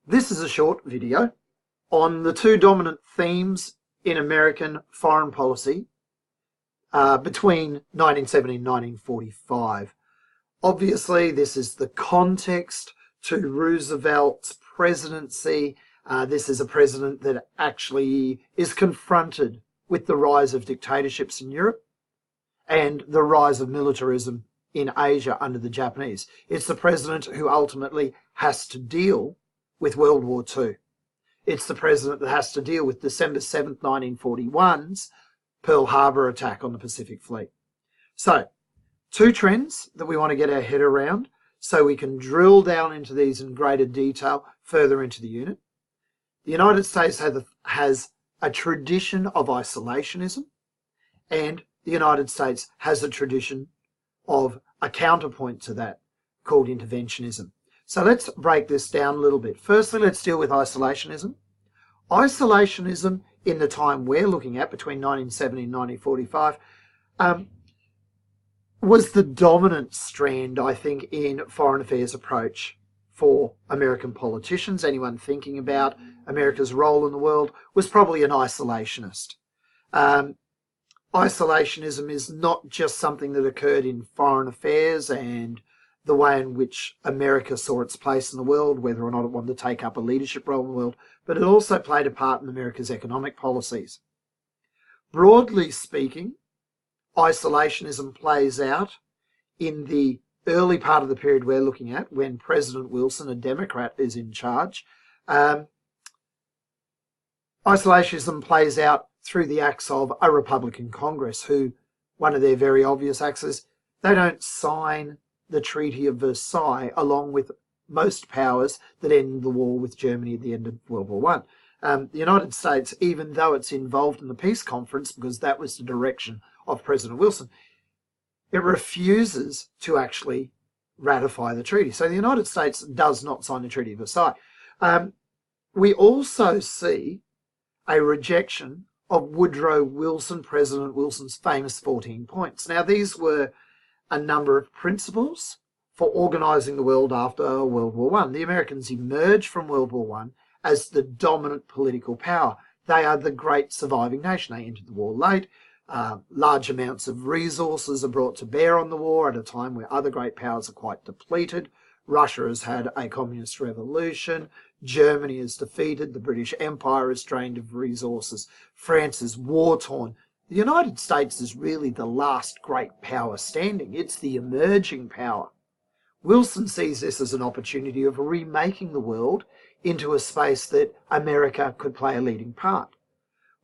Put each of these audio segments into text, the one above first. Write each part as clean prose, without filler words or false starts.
This is a short video on the two dominant themes in American foreign policy between 1970 and 1945. Obviously, this is the context to Roosevelt's presidency. This is a president that actually is confronted with the rise of dictatorships in Europe and the rise of militarism in Asia under the Japanese. It's the president who ultimately has to deal with World War II. It's the president that has to deal with December 7th, 1941's Pearl Harbor attack on the Pacific Fleet. So, two trends that we want to get our head around so we can drill down into these in greater detail further into the unit. The United States has a tradition of isolationism, and the United States has a tradition of a counterpoint to that called interventionism. So let's break this down a little bit. Firstly, let's deal with isolationism. Isolationism in the time we're looking at, between 1970 and 1945, was the dominant strand, I think, in foreign affairs approach for American politicians. Anyone thinking about America's role in the world was probably an isolationist. Isolationism is not just something that occurred in foreign affairs and the way in which America saw its place in the world, whether or not it wanted to take up a leadership role in the world, but it also played a part in America's economic policies. Broadly speaking, isolationism plays out in the early part of the period we're looking at, when President Wilson, a Democrat, is in charge. Isolationism plays out through the acts of a Republican Congress, who, one of their very obvious acts is they don't sign the Treaty of Versailles along with most powers that end the war with Germany at the end of World War I. The United States, even though it's involved in the peace conference, because that was the direction of President Wilson, it refuses to actually ratify the treaty. So the United States does not sign the Treaty of Versailles. We also see a rejection of Woodrow Wilson, President Wilson's famous 14 points. Now, these were a number of principles for organising the world after World War I. The Americans emerged from World War I as the dominant political power. They are the great surviving nation. They entered the war late. Large amounts of resources are brought to bear on the war at a time where other great powers are quite depleted. Russia has had a communist revolution. Germany is defeated. The British Empire is drained of resources. France is war-torn. The United States is really the last great power standing. It's the emerging power. Wilson sees this as an opportunity of remaking the world into a space that America could play a leading part.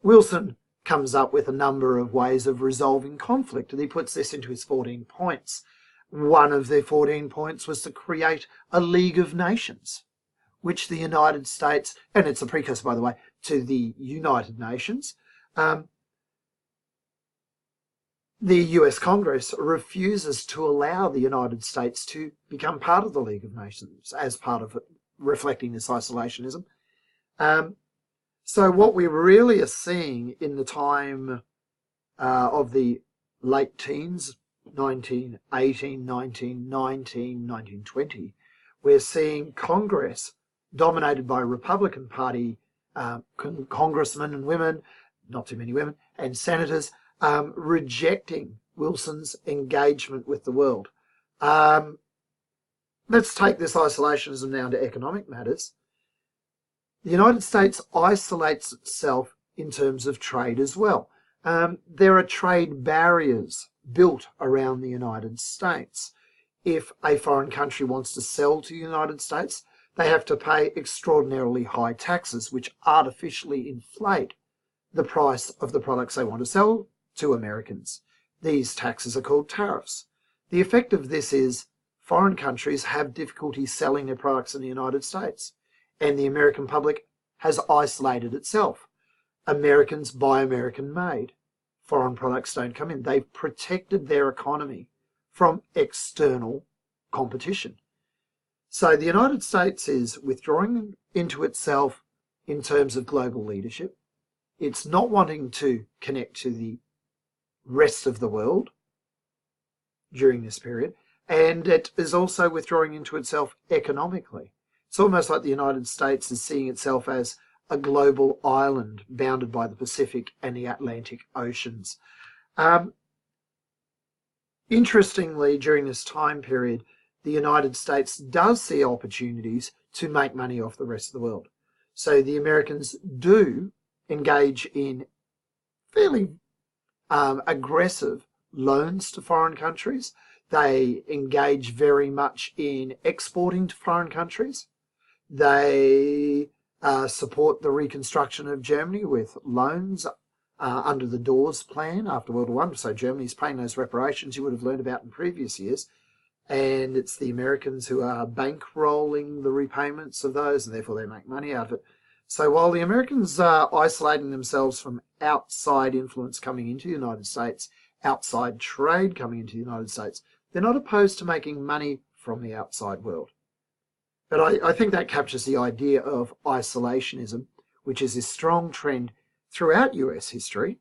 Wilson comes up with a number of ways of resolving conflict, and he puts this into his 14 points. One of their 14 points was to create a League of Nations, which the United States, and it's a precursor, by the way, to the United Nations, the US Congress refuses to allow the United States to become part of the League of Nations as part of it, reflecting this isolationism. So what we really are seeing in the time of the late teens, 1918, 1919, 1920, we're seeing Congress dominated by Republican Party congressmen and women, not too many women, and senators, rejecting Wilson's engagement with the world. Let's take this isolationism now to economic matters. The United States isolates itself in terms of trade as well. There are trade barriers built around the United States. If a foreign country wants to sell to the United States, they have to pay extraordinarily high taxes, which artificially inflate the price of the products they want to sell to Americans. These taxes are called tariffs. The effect of this is foreign countries have difficulty selling their products in the United States, and the American public has isolated itself. Americans buy American made. Foreign products don't come in. They've protected their economy from external competition. So the United States is withdrawing into itself in terms of global leadership. It's not wanting to connect to the rest of the world during this period, and it is also withdrawing into itself economically. It's almost like the United States is seeing itself as a global island bounded by the Pacific and the Atlantic Oceans. Interestingly, during this time period, the United States does see opportunities to make money off the rest of the world. So the Americans do engage in fairly aggressive loans to foreign countries. They engage very much in exporting to foreign countries. They support the reconstruction of Germany with loans under the Dawes Plan after World War I. So Germany's paying those reparations you would have learned about in previous years. And it's the Americans who are bankrolling the repayments of those, and therefore they make money out of it. So while the Americans are isolating themselves from outside influence coming into the United States, outside trade coming into the United States, they're not opposed to making money from the outside world. But I think that captures the idea of isolationism, which is a strong trend throughout US history,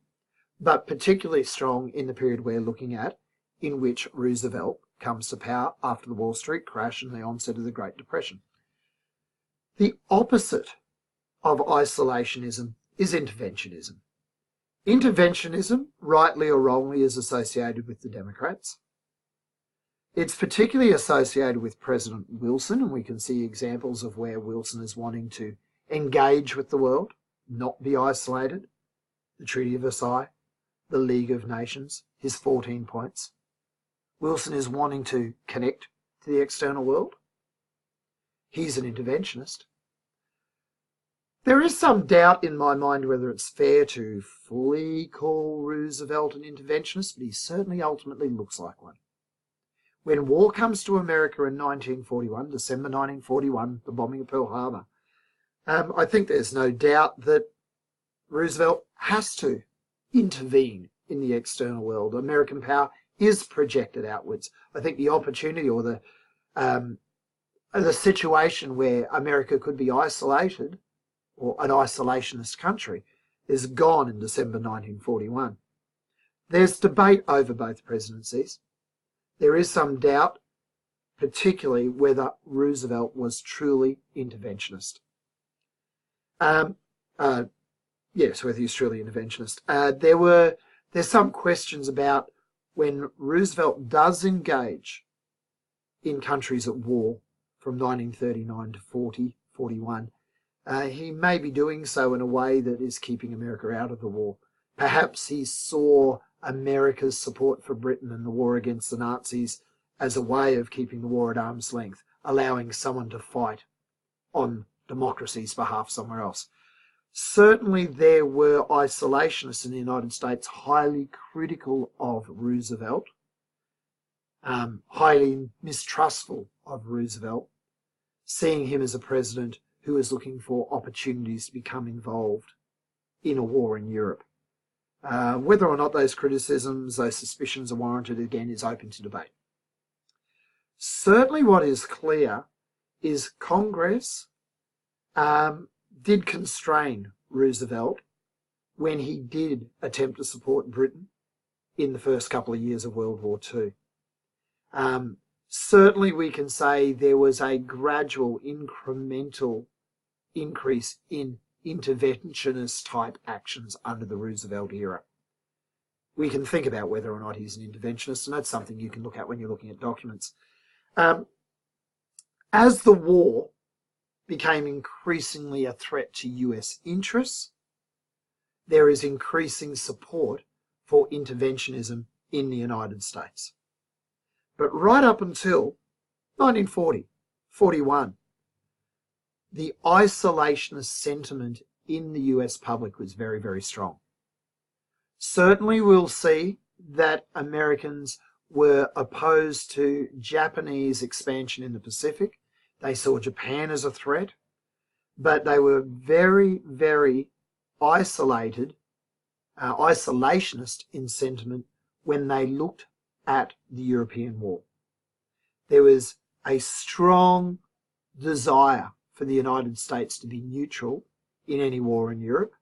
but particularly strong in the period we're looking at, in which Roosevelt comes to power after the Wall Street crash and the onset of the Great Depression. The opposite of isolationism is interventionism. Interventionism, rightly or wrongly, is associated with the Democrats. It's particularly associated with President Wilson, and we can see examples of where Wilson is wanting to engage with the world, not be isolated. The Treaty of Versailles, the League of Nations, his 14 points. Wilson is wanting to connect to the external world. He's an interventionist. There is some doubt in my mind whether it's fair to fully call Roosevelt an interventionist, but he certainly ultimately looks like one. When war comes to America in 1941, December 1941, the bombing of Pearl Harbor, I think there's no doubt that Roosevelt has to intervene in the external world. American power is projected outwards. I think the opportunity or the situation where America could be isolated or an isolationist country is gone in December 1941. There's debate over both presidencies. There is some doubt, particularly whether Roosevelt was truly interventionist. Yes, whether he's truly interventionist. There's some questions about when Roosevelt does engage in countries at war from 1939 to 40, 41, he may be doing so in a way that is keeping America out of the war. Perhaps he saw America's support for Britain and the war against the Nazis as a way of keeping the war at arm's length, allowing someone to fight on democracy's behalf somewhere else. Certainly there were isolationists in the United States highly critical of Roosevelt, highly mistrustful of Roosevelt, seeing him as a president who was looking for opportunities to become involved in a war in Europe. Whether or not those criticisms, those suspicions are warranted, again, is open to debate. Certainly what is clear is Congress did constrain Roosevelt when he did attempt to support Britain in the first couple of years of World War II. Certainly we can say there was a gradual incremental increase in interventionist type actions under the Roosevelt era. We can think about whether or not he's an interventionist, and that's something you can look at when you're looking at documents. As the war became increasingly a threat to US interests, there is increasing support for interventionism in the United States. But right up until 1940, 41, the isolationist sentiment in the US public was very, very strong. Certainly we'll see that Americans were opposed to Japanese expansion in the Pacific. They saw Japan as a threat, but they were very, very isolationist in sentiment when they looked at the European war. There was a strong desire for the United States to be neutral in any war in Europe.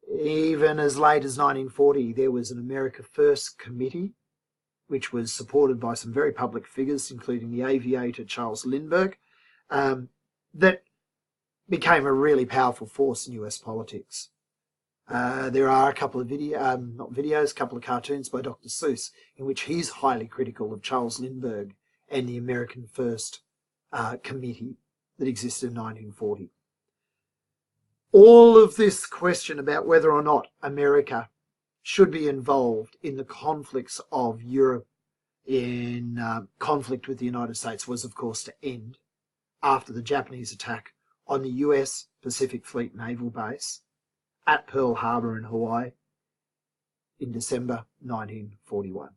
Even as late as 1940, there was an America First committee, which was supported by some very public figures, including the aviator Charles Lindbergh, that became a really powerful force in US politics. There are a couple of a couple of cartoons by Dr. Seuss in which he's highly critical of Charles Lindbergh and the American First Committee that existed in 1940. All of this question about whether or not America should be involved in the conflicts of Europe in conflict with the United States was, of course, to end after the Japanese attack on the US Pacific Fleet Naval Base at Pearl Harbor in Hawaii in December 1941.